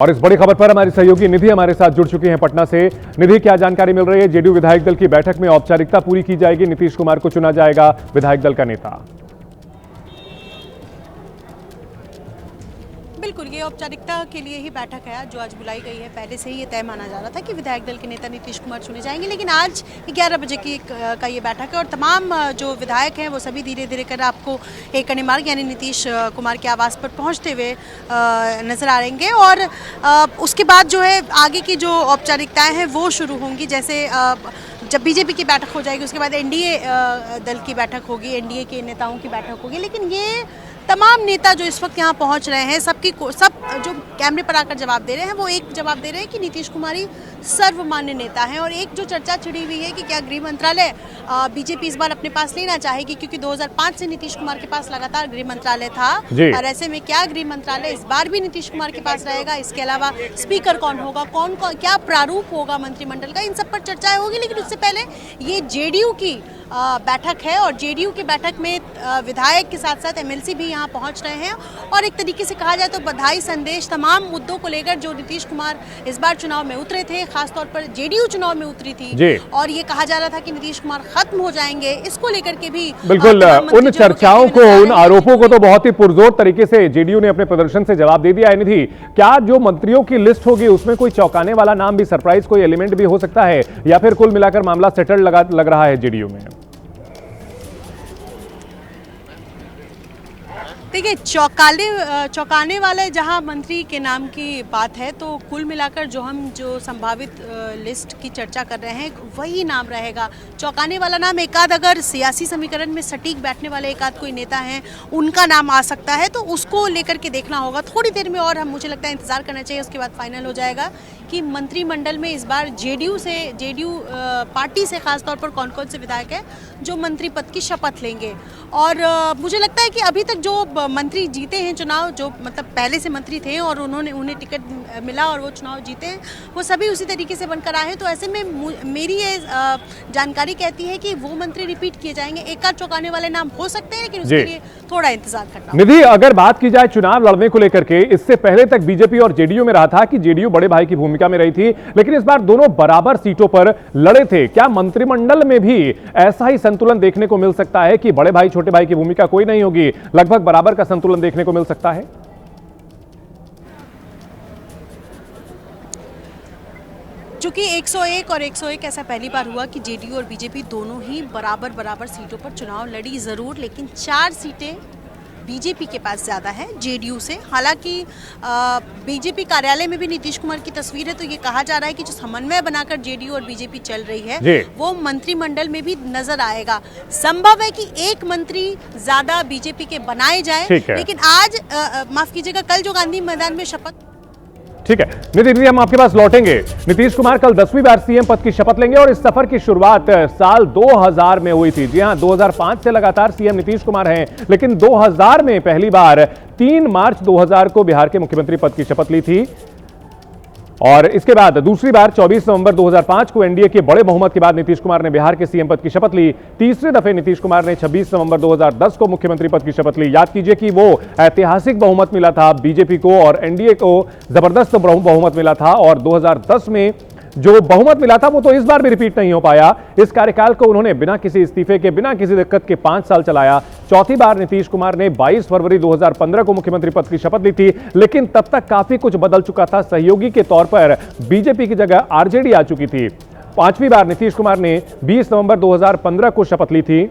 और इस बड़ी खबर पर हमारी सहयोगी निधि हमारे साथ जुड़ चुकी हैं पटना से। निधि, क्या जानकारी मिल रही है? जेडीयू विधायक दल की बैठक में औपचारिकता पूरी की जाएगी, नीतीश कुमार को चुना जाएगा विधायक दल का नेता। बिल्कुल, ये औपचारिकता के लिए ही बैठक है जो आज बुलाई गई है। पहले से ही ये तय माना जा रहा था कि विधायक दल के नेता नीतीश कुमार चुने जाएंगे, लेकिन आज 11 बजे का ये बैठक है और तमाम जो विधायक हैं वो सभी धीरे धीरे कर आपको एक मार्ग यानी नीतीश कुमार के आवास पर पहुंचते हुए नजर आ रहेंगे। और उसके बाद जो है आगे की जो औपचारिकताएँ हैं वो शुरू होंगी। जैसे जब बीजेपी की बैठक हो जाएगी उसके बाद एनडीए दल की बैठक होगी, एनडीए के नेताओं की बैठक होगी। लेकिन ये तमाम नेता जो इस वक्त यहाँ पहुँच रहे हैं सब जो कैमरे पर आकर जवाब दे रहे हैं वो एक जवाब दे रहे हैं कि नीतीश कुमार ही सर्वमान्य नेता हैं। और एक जो चर्चा छिड़ी हुई है कि क्या गृह मंत्रालय बीजेपी इस बार अपने पास लेना चाहेगी, क्योंकि 2005 से नीतीश कुमार के पास लगातार गृह मंत्रालय था और ऐसे में क्या गृह मंत्रालय इस बार भी नीतीश कुमार के पास रहेगा? इसके अलावा स्पीकर कौन होगा, कौन क्या प्रारूप होगा मंत्रिमंडल का, इन सब पर चर्चाएं होगी। लेकिन उससे पहले ये जेडीयू की बैठक है और जेडीयू की बैठक में विधायक के साथ साथ एमएलसी भी यहाँ पहुँच रहे हैं। और एक तरीके से कहा जाए तो बधाई संदेश तमाम मुद्दों को लेकर जो नीतीश कुमार इस बार चुनाव में उतरे थे, खासतौर पर जेडीयू चुनाव में उतरी थी और ये कहा जा रहा था कि नीतीश कुमार खत्म हो जाएंगे, इसको लेकर के भी बिल्कुल उन चर्चाओं को, उन आरोपों को तो बहुत ही पुरजोर तरीके से जेडीयू ने अपने प्रदर्शन से जवाब दे दिया है। निधि, क्या जो मंत्रियों की लिस्ट होगी उसमें कोई चौंकाने वाला नाम भी, सरप्राइज कोई एलिमेंट भी हो सकता है, या फिर कुल मिलाकर मामला सेटल लग रहा है जेडीयू में? देखिए, चौंकाने वाले जहां मंत्री के नाम की बात है तो कुल मिलाकर जो संभावित लिस्ट की चर्चा कर रहे हैं वही नाम रहेगा। चौंकाने वाला नाम एकाध अगर सियासी समीकरण में सटीक बैठने वाले एकाध कोई नेता हैं उनका नाम आ सकता है, तो उसको लेकर के देखना होगा थोड़ी देर में। और हम मुझे लगता है इंतजार करना चाहिए, उसके बाद फाइनल हो जाएगा कि मंत्रिमंडल में इस बार जेडीयू पार्टी से खासतौर पर कौन कौन से विधायक हैं जो मंत्री पद की शपथ लेंगे। और मुझे लगता है कि अभी तक जो मंत्री जीते हैं चुनाव, जो मतलब पहले से मंत्री थे और उन्हें टिकट मिला और वो चुनाव जीते हैं, वो सभी उसी तरीके से बनकर आए हैं। तो ऐसे में मेरी ये जानकारी कहती है कि वो मंत्री रिपीट किए जाएंगे। एक आध चौंकाने वाले नाम हो सकते हैं, लेकिन उसके लिए थोड़ा इंतजार करना। निधि, अगर बात की जाए चुनाव लड़ने को लेकर के, इससे पहले तक बीजेपी और जेडीयू में रहा था कि जेडीयू बड़े भाई की भूमिका में रही थी, लेकिन इस बार दोनों बराबर सीटों पर लड़े थे। क्या मंत्रिमंडल में भी ऐसा ही संतुलन देखने को मिल सकता है कि बड़े भाई छोटे भाई की भूमिका कोई नहीं होगी, लगभग बराबर का संतुलन देखने को मिल सकता है? चूंकि 101 और 101 ऐसा पहली बार हुआ कि जेडीयू और बीजेपी दोनों ही बराबर सीटों पर चुनाव लड़ी जरूर, लेकिन 4 सीटें बीजेपी के पास ज्यादा है जेडीयू से। हालांकि बीजेपी कार्यालय में भी नीतीश कुमार की तस्वीर है, तो ये कहा जा रहा है कि जो समन्वय बनाकर जेडीयू और बीजेपी चल रही है वो मंत्रिमंडल में भी नजर आएगा। संभव है कि एक मंत्री ज्यादा बीजेपी के बनाए जाए, लेकिन आज माफ कीजिएगा, कल जो गांधी मैदान में शपथ। ठीक है निधि, हम आपके पास लौटेंगे। नीतीश कुमार कल 10वीं बार सीएम पद की शपथ लेंगे और इस सफर की शुरुआत साल 2000 में हुई थी। जी हां, 2005 से लगातार सीएम नीतीश कुमार हैं, लेकिन 2000 में पहली बार 3 मार्च 2000 को बिहार के मुख्यमंत्री पद की शपथ ली थी और इसके बाद दूसरी बार 24 नवंबर 2005 को एनडीए के बड़े बहुमत के बाद नीतीश कुमार ने बिहार के सीएम पद की शपथ ली। तीसरे दफे नीतीश कुमार ने 26 नवंबर 2010 को मुख्यमंत्री पद की शपथ ली। याद कीजिए कि वो ऐतिहासिक बहुमत मिला था बीजेपी को और एनडीए को जबरदस्त बहुमत मिला था, और 2010 में जो बहुमत मिला था वो तो इस बार भी रिपीट नहीं हो पाया। इस कार्यकाल को उन्होंने बिना किसी इस्तीफे के, बिना किसी दिक्कत के 5 साल चलाया। चौथी बार नीतीश कुमार ने 22 फरवरी 2015 को मुख्यमंत्री पद की शपथ ली थी, लेकिन तब तक काफी कुछ बदल चुका था। सहयोगी के तौर पर बीजेपी की जगह आरजेडी आ चुकी थी। 5वीं बार नीतीश कुमार ने 20 नवंबर 2015 को शपथ ली थी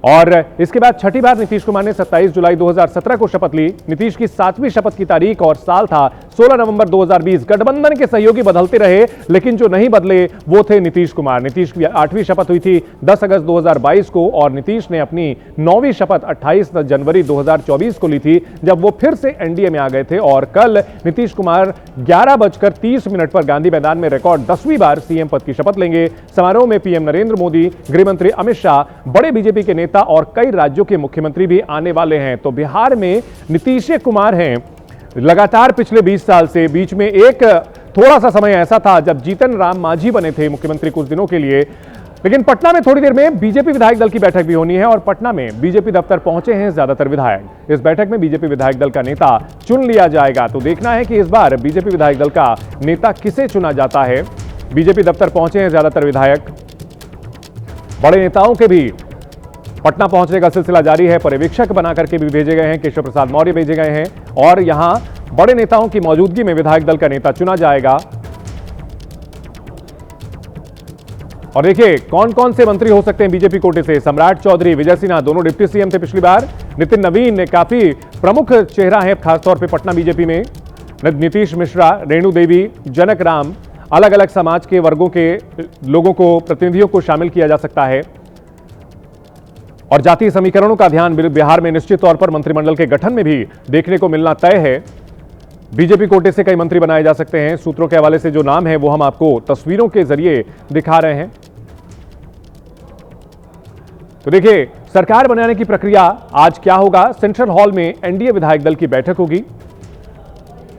और इसके बाद 6ठी बार नीतीश कुमार ने 27 जुलाई 2017 को शपथ ली। नीतीश की 7वीं शपथ की तारीख और साल था 16 नवंबर 2020। गठबंधन के सहयोगी बदलते रहे, लेकिन जो नहीं बदले वो थे नीतीश कुमार। नीतीश की 8वीं शपथ हुई थी 10 अगस्त 2022 को और नीतीश ने अपनी 9वीं शपथ 28 जनवरी 2024 को ली थी, जब वो फिर से एनडीए में आ गए थे। और कल नीतीश कुमार 11:30 पर गांधी मैदान में रिकॉर्ड 10वीं बार सीएम पद की शपथ लेंगे। समारोह में पीएम नरेंद्र मोदी, गृहमंत्री अमित शाह, बड़े बीजेपी के नेता और कई राज्यों के मुख्यमंत्री भी आने वाले हैं। तो बिहार में नीतीश कुमार हैं लगातार पिछले 20 साल से। बीच में एक थोड़ा सा समय ऐसा था जब जीतन राम मांझी बने थे मुख्यमंत्री कुछ दिनों के लिए। लेकिन पटना में थोड़ी देर में बीजेपी विधायक दल की बैठक भी होनी है और पटना में बीजेपी दफ्तर पहुंचे हैं ज्यादातर विधायक। इस बैठक में बीजेपी विधायक दल का नेता चुन लिया जाएगा। तो देखना है कि इस बार बीजेपी विधायक दल का नेता किसे चुना जाता है। बीजेपी दफ्तर पहुंचे हैं ज्यादातर विधायक। बड़े नेताओं के भी पटना पहुंचने का सिलसिला जारी है। पर्यवेक्षक बनाकर के भी भेजे गए हैं, केशव प्रसाद मौर्य भेजे गए हैं और यहां बड़े नेताओं की मौजूदगी में विधायक दल का नेता चुना जाएगा। और देखिए कौन कौन से मंत्री हो सकते हैं बीजेपी कोटे से। सम्राट चौधरी, विजय सिन्हा, दोनों डिप्टी सीएम थे पिछली बार। नितिन नवीन काफी प्रमुख चेहरा है खासतौर पे पटना बीजेपी में। नीतीश मिश्रा, रेणु देवी, जनक राम, अलग अलग समाज के वर्गों के लोगों को, प्रतिनिधियों को शामिल किया जा सकता है। और जातीय समीकरणों का ध्यान बिहार में निश्चित तौर पर मंत्रिमंडल के गठन में भी देखने को मिलना तय है। बीजेपी कोटे से कई मंत्री बनाए जा सकते हैं। सूत्रों के हवाले से जो नाम है वो हम आपको तस्वीरों के जरिए दिखा रहे हैं। तो देखिए सरकार बनाने की प्रक्रिया आज क्या होगा। सेंट्रल हॉल में एनडीए विधायक दल की बैठक होगी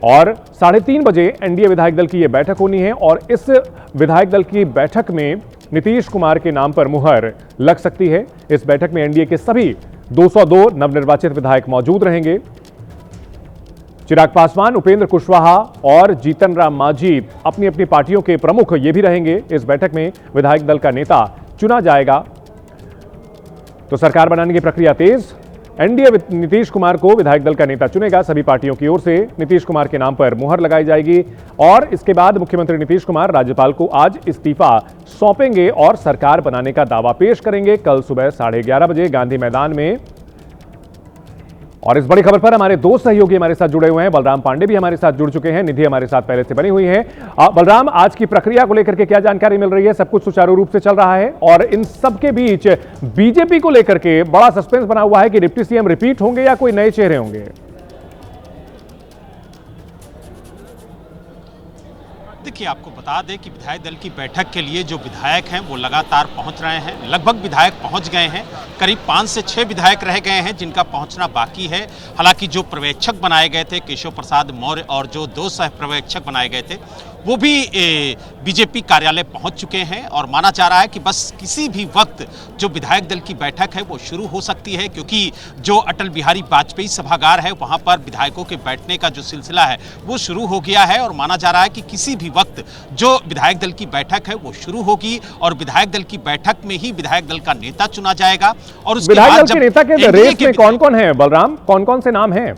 और 3:30 बजे एनडीए विधायक दल की यह बैठक होनी है और इस विधायक दल की बैठक में नीतीश कुमार के नाम पर मुहर लग सकती है। इस बैठक में एनडीए के सभी 202 नवनिर्वाचित विधायक मौजूद रहेंगे। चिराग पासवान, उपेंद्र कुशवाहा और जीतन राम मांझी अपनी अपनी पार्टियों के प्रमुख ये भी रहेंगे। इस बैठक में विधायक दल का नेता चुना जाएगा। तो सरकार बनाने की प्रक्रिया तेज। एनडीए नीतीश कुमार को विधायक दल का नेता चुनेगा। सभी पार्टियों की ओर से नीतीश कुमार के नाम पर मुहर लगाई जाएगी और इसके बाद मुख्यमंत्री नीतीश कुमार राज्यपाल को आज इस्तीफा सौंपेंगे और सरकार बनाने का दावा पेश करेंगे कल सुबह 11:30 बजे गांधी मैदान में। और इस बड़ी खबर पर हमारे दो सहयोगी हमारे साथ जुड़े हुए हैं। बलराम पांडे भी हमारे साथ जुड़ चुके हैं, निधि हमारे साथ पहले से बनी हुई है। बलराम, आज की प्रक्रिया को लेकर के क्या जानकारी मिल रही है? सब कुछ सुचारू रूप से चल रहा है और इन सब के बीच बीजेपी को लेकर के बड़ा सस्पेंस बना हुआ है कि डिप्टी सीएम रिपीट होंगे या कोई नए चेहरे होंगे। देखिए, आपको बता दें कि विधायक दल की बैठक के लिए जो विधायक हैं वो लगातार पहुंच रहे हैं। लगभग विधायक पहुंच गए हैं। करीब 5 से 6 विधायक रह गए हैं जिनका पहुंचना बाकी है। हालांकि जो पर्यवेक्षक बनाए गए थे, केशव प्रसाद मौर्य, और जो 2 सह पर्यवेक्षक बनाए गए थे वो भी बीजेपी कार्यालय पहुंच चुके हैं और माना जा रहा है कि बस किसी भी वक्त जो विधायक दल की बैठक है वो शुरू हो सकती है, क्योंकि जो अटल बिहारी वाजपेयी सभागार है वहां पर विधायकों के बैठने का जो सिलसिला है वो शुरू हो गया है और माना जा रहा है कि किसी भी वक्त जो विधायक दल की बैठक है वो शुरू होगी और विधायक दल की बैठक में ही विधायक दल का नेता चुना जाएगा। और उसके बाद जब नेता के रेस में कौन कौन है बलराम, कौन कौन से नाम हैं?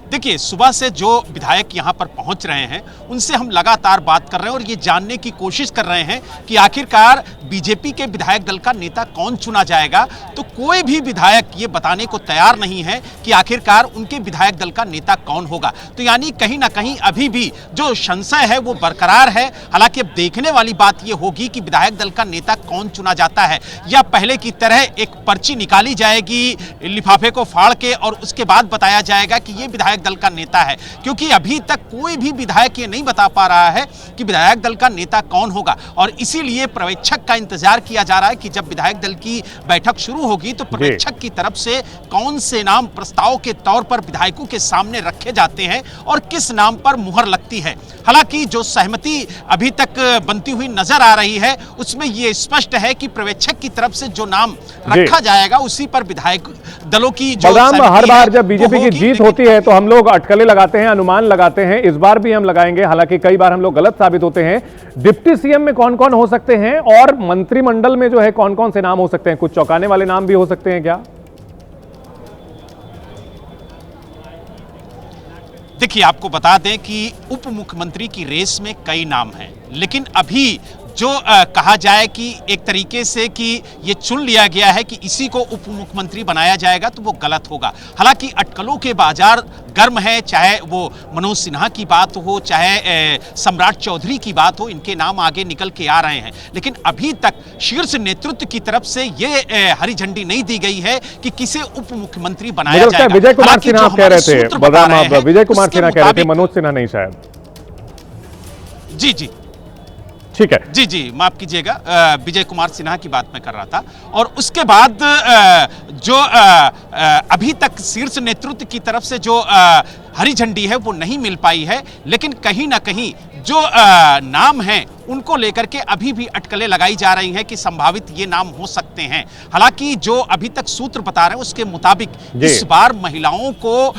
देखिए, सुबह से जो विधायक यहां पर पहुंच रहे हैं उनसे हम लगातार बात कर रहे हैं और ये जानने की कोशिश कर रहे हैं कि आखिरकार बीजेपी के विधायक दल का नेता कौन चुना जाएगा। तो कोई भी विधायक ये बताने को तैयार नहीं है कि आखिरकार उनके विधायक दल का नेता कौन होगा। तो यानी कहीं ना कहीं अभी भी जो संशय है वो बरकरार है। हालांकि अब देखने वाली बात ये होगी कि विधायक दल का नेता कौन चुना जाता है, या पहले की तरह एक पर्ची निकाली जाएगी लिफाफे को फाड़ के और उसके बाद बताया जाएगा कि ये विधायक दल का नेता है। क्योंकि अभी तक कोई भी विधायक ये नहीं बता पा रहा है कि विधायक दल का नेता कौन होगा और इसीलिए पर्यवेक्षक का इंतजार किया जा रहा है कि जब विधायक दल की बैठक शुरू होगी तो पर्यवेक्षक की तरफ से कौन से नाम प्रस्ताव के तौर पर विधायकों के सामने रखे जाते हैं और किस नाम पर मुहर लगती है। हालांकि जो सहमति अभी तक बनती हुई नजर आ रही है उसमें यह स्पष्ट है कि पर्यवेक्षक की तरफ से जो नाम रखा जाएगा उसी पर विधायक दलों की जो हर बार जब बीजेपी की जीत होती है तो हम लोग अटकलें लगाते हैं, अनुमान लगाते हैं। इस बार भी हम लगाएंगे, हालांकि कई बार हम लोग गलत साबित होते हैं। डिप्टी सीएम में कौन कौन हो सकते हैं और मंत्रिमंडल में जो है कौन कौन से नाम हो सकते हैं? कुछ चौंकाने वाले नाम भी हो सकते हैं क्या? देखिए, आपको बता दें कि उप मुख्यमंत्री की रेस में कई नाम हैं, लेकिन अभी जो कहा जाए कि एक तरीके से कि ये चुन लिया गया है कि इसी को उप मुख्यमंत्री बनाया जाएगा तो वो गलत होगा। हालांकि अटकलों के बाजार गर्म है, चाहे वो मनोज सिन्हा की बात हो, चाहे सम्राट चौधरी की बात हो, इनके नाम आगे निकल के आ रहे हैं। लेकिन अभी तक शीर्ष नेतृत्व की तरफ से ये हरी झंडी नहीं दी गई है कि किसे उप मुख्यमंत्री बनाया जाएगा। विजय कुमार सिन्हा कह रहे थे, विजय कुमार सिन्हा कह रहे थे, मनोज सिन्हा नहीं शायद। जी जी ठीक है, जी जी माफ कीजिएगा, विजय कुमार सिन्हा की बात मैं कर रहा था। और उसके बाद जो अभी तक शीर्ष नेतृत्व की तरफ से जो हरी झंडी है वो नहीं मिल पाई है, लेकिन कहीं ना कहीं जो नाम हैं उनको लेकर के अभी भी अटकलें लगाई जा रही हैं कि संभावित ये नाम हो सकते हैं। हालांकि जो अभी तक सूत्र बता रहे हैं उसके मुताबिक इस बार महिलाओं को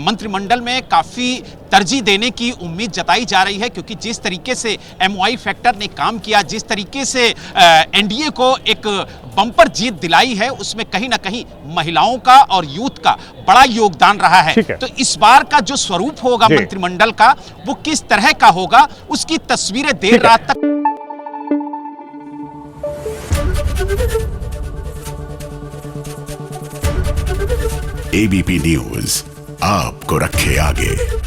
मंत्रिमंडल में काफी तरजीह देने की उम्मीद जताई जा रही है, क्योंकि जिस तरीके से MY फैक्टर ने काम किया, जिस तरीके से NDA को एक बम्पर जीत दिलाई है, उसमें कहीं ना कहीं महिलाओं का और यूथ का बड़ा योगदान रहा है। तो इस बार का जो स्वरूप होगा मंत्रिमंडल का वो किस तरह का होगा, उसकी तस्वीरें देर रात तक। ABP न्यूज आपको रखे आगे।